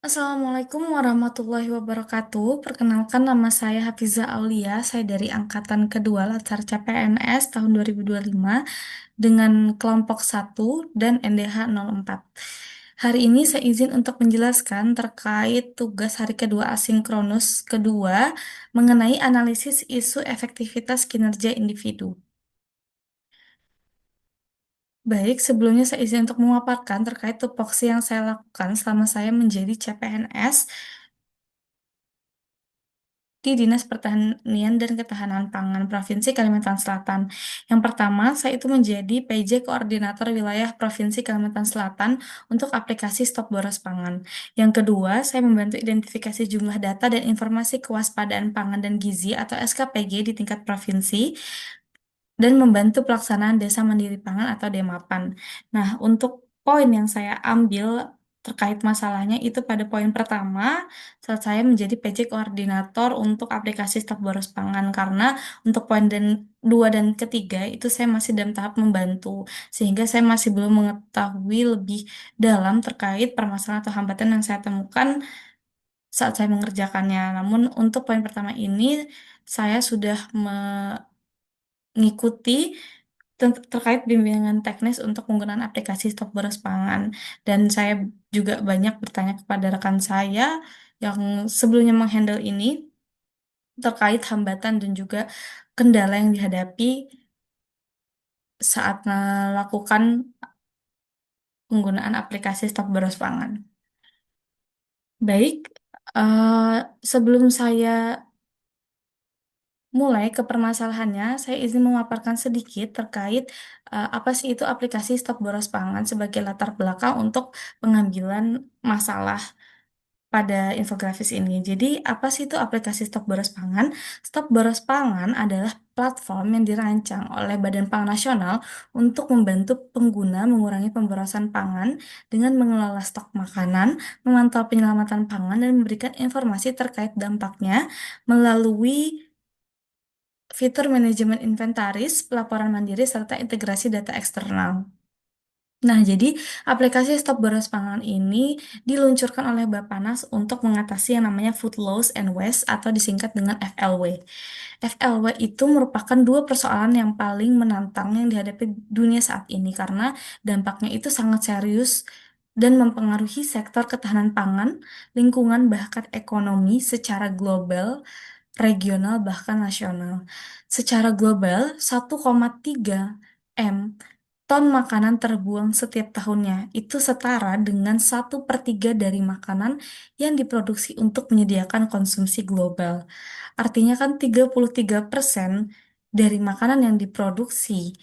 Assalamualaikum warahmatullahi wabarakatuh. Perkenalkan nama saya Hafiza Aulia. Saya dari angkatan kedua latar CPNS tahun 2025 dengan kelompok 1 dan NDH 04. Hari ini saya izin untuk menjelaskan terkait tugas hari kedua asinkronus kedua mengenai analisis isu efektivitas kinerja individu. Baik, sebelumnya saya izin untuk memaparkan terkait tupoksi yang saya lakukan selama saya menjadi CPNS di Dinas Pertanian dan Ketahanan Pangan Provinsi Kalimantan Selatan. Yang pertama, saya itu menjadi PJ Koordinator Wilayah Provinsi Kalimantan Selatan untuk aplikasi Stop Boros Pangan. Yang kedua, saya membantu identifikasi jumlah data dan informasi kewaspadaan pangan dan gizi atau SKPG di tingkat provinsi dan membantu pelaksanaan Desa Mandiri Pangan atau DEMAPAN. Nah, untuk poin yang saya ambil terkait masalahnya itu pada poin pertama saat saya menjadi PJ koordinator untuk aplikasi Stop Boros Pangan karena untuk poin dan dua dan ketiga itu saya masih dalam tahap membantu sehingga saya masih belum mengetahui lebih dalam terkait permasalahan atau hambatan yang saya temukan saat saya mengerjakannya. Namun untuk poin pertama ini saya sudah mengikuti terkait bimbingan teknis untuk penggunaan aplikasi stok beras pangan. Dan saya juga banyak bertanya kepada rekan saya yang sebelumnya menghandle ini terkait hambatan dan juga kendala yang dihadapi saat melakukan penggunaan aplikasi stok beras pangan. Baik, eh, sebelum saya mulai ke permasalahannya, saya izin memaparkan sedikit terkait apa sih itu aplikasi stok boros pangan sebagai latar belakang untuk pengambilan masalah pada infografis ini. Jadi, apa sih itu aplikasi stok boros pangan? Stok boros pangan adalah platform yang dirancang oleh Badan Pangan Nasional untuk membantu pengguna mengurangi pemborosan pangan dengan mengelola stok makanan, memantau penyelamatan pangan, dan memberikan informasi terkait dampaknya melalui fitur manajemen inventaris, pelaporan mandiri, serta integrasi data eksternal. Nah, jadi aplikasi Stop Boros Pangan ini diluncurkan oleh Bappenas untuk mengatasi yang namanya food loss and waste atau disingkat dengan FLW. FLW itu merupakan dua persoalan yang paling menantang yang dihadapi dunia saat ini karena dampaknya itu sangat serius dan mempengaruhi sektor ketahanan pangan, lingkungan, bahkan ekonomi secara global, regional, bahkan nasional. Secara global, 1,3 M ton makanan terbuang setiap tahunnya. Itu setara dengan 1/3 dari makanan yang diproduksi untuk menyediakan konsumsi global. Artinya kan 33% dari makanan yang diproduksi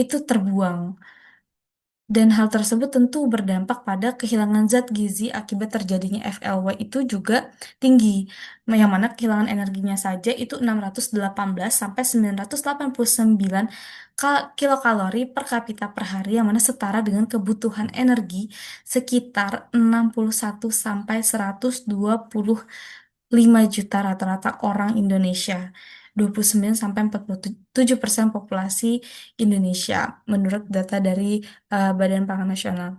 itu terbuang. Dan hal tersebut tentu berdampak pada kehilangan zat gizi akibat terjadinya FLW itu juga tinggi. Yang mana kehilangan energinya saja itu 618 sampai 989 kilokalori per kapita per hari yang mana setara dengan kebutuhan energi sekitar 61 sampai 125 juta rata-rata orang Indonesia. 29 sampai 47% populasi Indonesia menurut data dari Badan Pangan Nasional.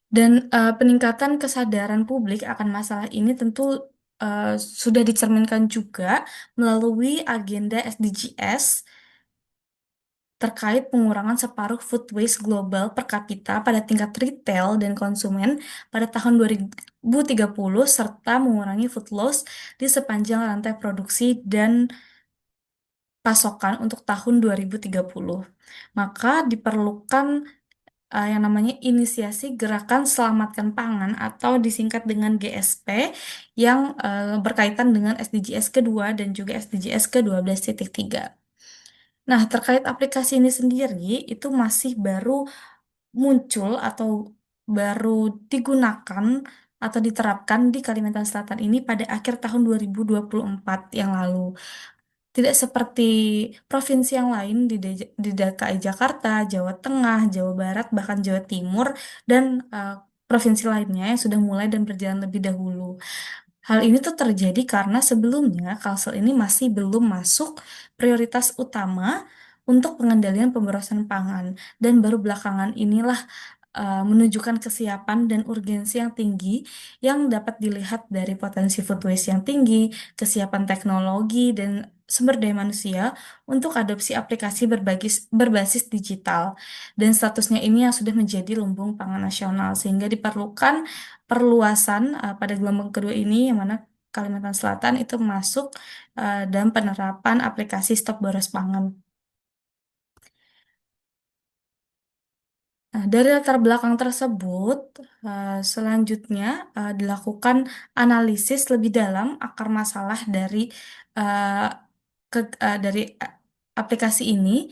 Dan peningkatan kesadaran publik akan masalah ini tentu eh, sudah dicerminkan juga melalui agenda SDGs terkait pengurangan separuh food waste global per kapita pada tingkat retail dan konsumen pada tahun 2030 serta mengurangi food loss di sepanjang rantai produksi dan pasokan untuk tahun 2030. Maka diperlukan yang namanya inisiasi Gerakan Selamatkan Pangan atau disingkat dengan GSP yang berkaitan dengan SDGs kedua dan juga SDGs ke-12.3. Nah, terkait aplikasi ini sendiri itu masih baru muncul atau baru digunakan atau diterapkan di Kalimantan Selatan ini pada akhir tahun 2024 yang lalu. Tidak seperti provinsi yang lain di DKI Jakarta, Jawa Tengah, Jawa Barat, bahkan Jawa Timur, dan provinsi lainnya yang sudah mulai dan berjalan lebih dahulu. Hal ini tuh terjadi karena sebelumnya Kalsel ini masih belum masuk prioritas utama untuk pengendalian pemborosan pangan. Dan baru belakangan inilah menunjukkan kesiapan dan urgensi yang tinggi yang dapat dilihat dari potensi food waste yang tinggi, kesiapan teknologi dan sumber daya manusia untuk adopsi aplikasi berbasis digital. Dan statusnya ini yang sudah menjadi lumbung pangan nasional, sehingga diperlukan perluasan pada gelombang kedua ini, yang mana Kalimantan Selatan itu masuk dalam penerapan aplikasi stok boros pangan. Nah, dari latar belakang tersebut, selanjutnya dilakukan analisis lebih dalam akar masalah eh, dari aplikasi ini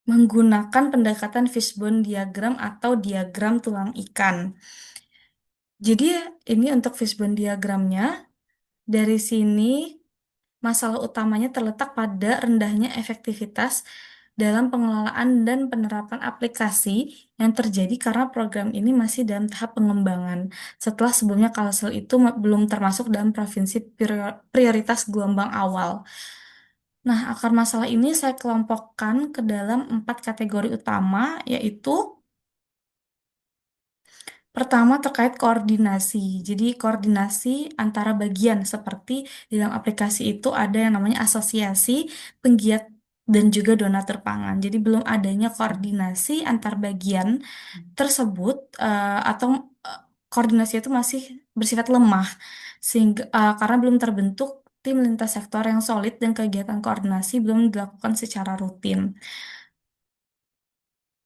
menggunakan pendekatan fishbone diagram atau diagram tulang ikan. Jadi ini untuk fishbone diagramnya, dari sini masalah utamanya terletak pada rendahnya efektivitas dalam pengelolaan dan penerapan aplikasi yang terjadi karena program ini masih dalam tahap pengembangan. Setelah sebelumnya Kalsel itu belum termasuk dalam provinsi prioritas gelombang awal. Nah, akar masalah ini saya kelompokkan ke dalam 4 kategori utama, yaitu pertama terkait koordinasi. Jadi koordinasi antara bagian seperti di dalam aplikasi itu ada yang namanya asosiasi, penggiat dan juga donatur pangan. Jadi belum adanya koordinasi antar bagian tersebut atau eh, koordinasi itu masih bersifat lemah sehingga karena belum terbentuk tim lintas sektor yang solid dan kegiatan koordinasi belum dilakukan secara rutin.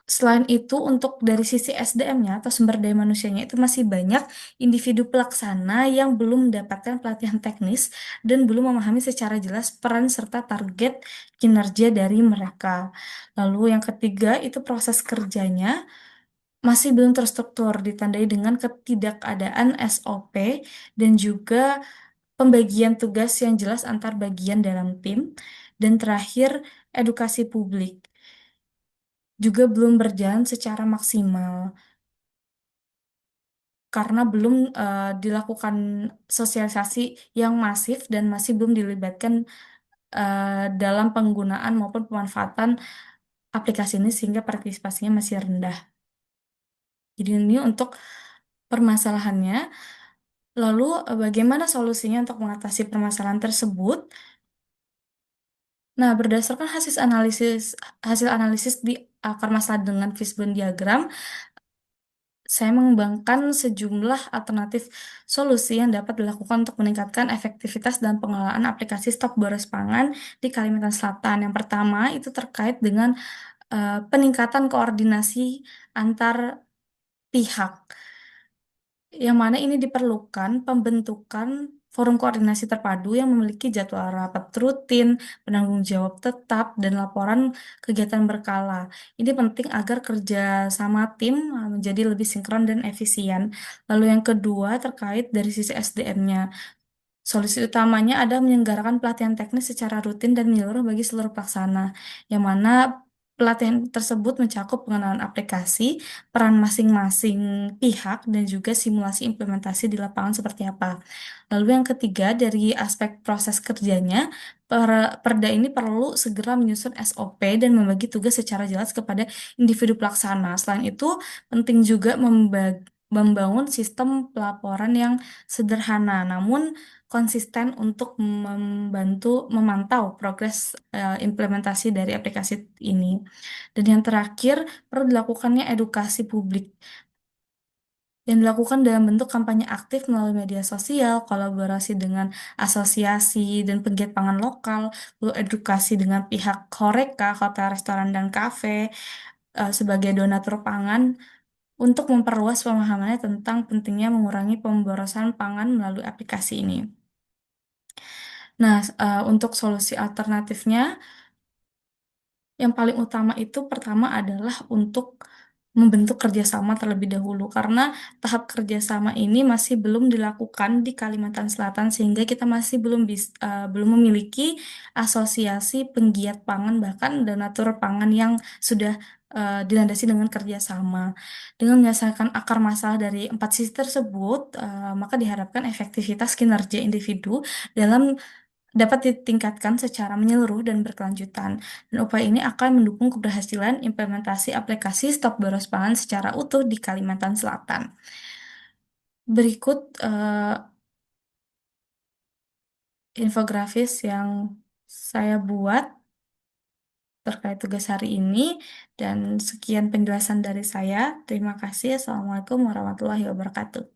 Selain itu, untuk dari sisi SDM-nya atau sumber daya manusianya itu masih banyak individu pelaksana yang belum mendapatkan pelatihan teknis dan belum memahami secara jelas peran serta target kinerja dari mereka. Lalu yang ketiga itu proses kerjanya masih belum terstruktur, ditandai dengan ketidakadaan SOP dan juga pembagian tugas yang jelas antar bagian dalam tim. Dan terakhir, edukasi publik juga belum berjalan secara maksimal karena belum dilakukan sosialisasi yang masif dan masih belum dilibatkan eh, dalam penggunaan maupun pemanfaatan aplikasi ini sehingga partisipasinya masih rendah. Jadi ini untuk permasalahannya. Lalu bagaimana solusinya untuk mengatasi permasalahan tersebut? Nah, berdasarkan hasil analisis di akar masalah dengan fishbone diagram, saya mengembangkan sejumlah alternatif solusi yang dapat dilakukan untuk meningkatkan efektivitas dan pengelolaan aplikasi stok boros pangan di Kalimantan Selatan. Yang pertama itu terkait dengan peningkatan koordinasi antar pihak, yang mana ini diperlukan pembentukan forum koordinasi terpadu yang memiliki jadwal rapat rutin, penanggung jawab tetap, dan laporan kegiatan berkala. Ini penting agar kerja sama tim menjadi lebih sinkron dan efisien. Lalu yang kedua terkait dari sisi SDM-nya. Solusi utamanya adalah menyelenggarakan pelatihan teknis secara rutin dan menyeluruh bagi seluruh pelaksana, yang mana pelatihan tersebut mencakup pengenalan aplikasi, peran masing-masing pihak, dan juga simulasi implementasi di lapangan seperti apa. Lalu yang ketiga, dari aspek proses kerjanya, Perda ini perlu segera menyusun SOP dan membagi tugas secara jelas kepada individu pelaksana. Selain itu, penting juga membangun sistem pelaporan yang sederhana, namun konsisten untuk membantu memantau progres implementasi dari aplikasi ini. Dan yang terakhir, perlu dilakukannya edukasi publik yang dilakukan dalam bentuk kampanye aktif melalui media sosial, kolaborasi dengan asosiasi dan penggiat pangan lokal, lalu edukasi dengan pihak Horeca, hotel, restoran, dan kafe sebagai donatur pangan untuk memperluas pemahamannya tentang pentingnya mengurangi pemborosan pangan melalui aplikasi ini. Nah, untuk solusi alternatifnya, yang paling utama itu pertama adalah untuk membentuk kerjasama terlebih dahulu, karena tahap kerjasama ini masih belum dilakukan di Kalimantan Selatan sehingga kita masih belum memiliki asosiasi penggiat pangan bahkan donatur pangan yang sudah dilandasi dengan kerjasama. Dengan menyelesaikan akar masalah dari 4 sisi tersebut, maka diharapkan efektivitas kinerja individu dalam dapat ditingkatkan secara menyeluruh dan berkelanjutan. Dan upaya ini akan mendukung keberhasilan implementasi aplikasi stok boros pangan secara utuh di Kalimantan Selatan. Berikut infografis yang saya buat terkait tugas hari ini, dan sekian penjelasan dari saya. Terima kasih. Assalamualaikum warahmatullahi wabarakatuh.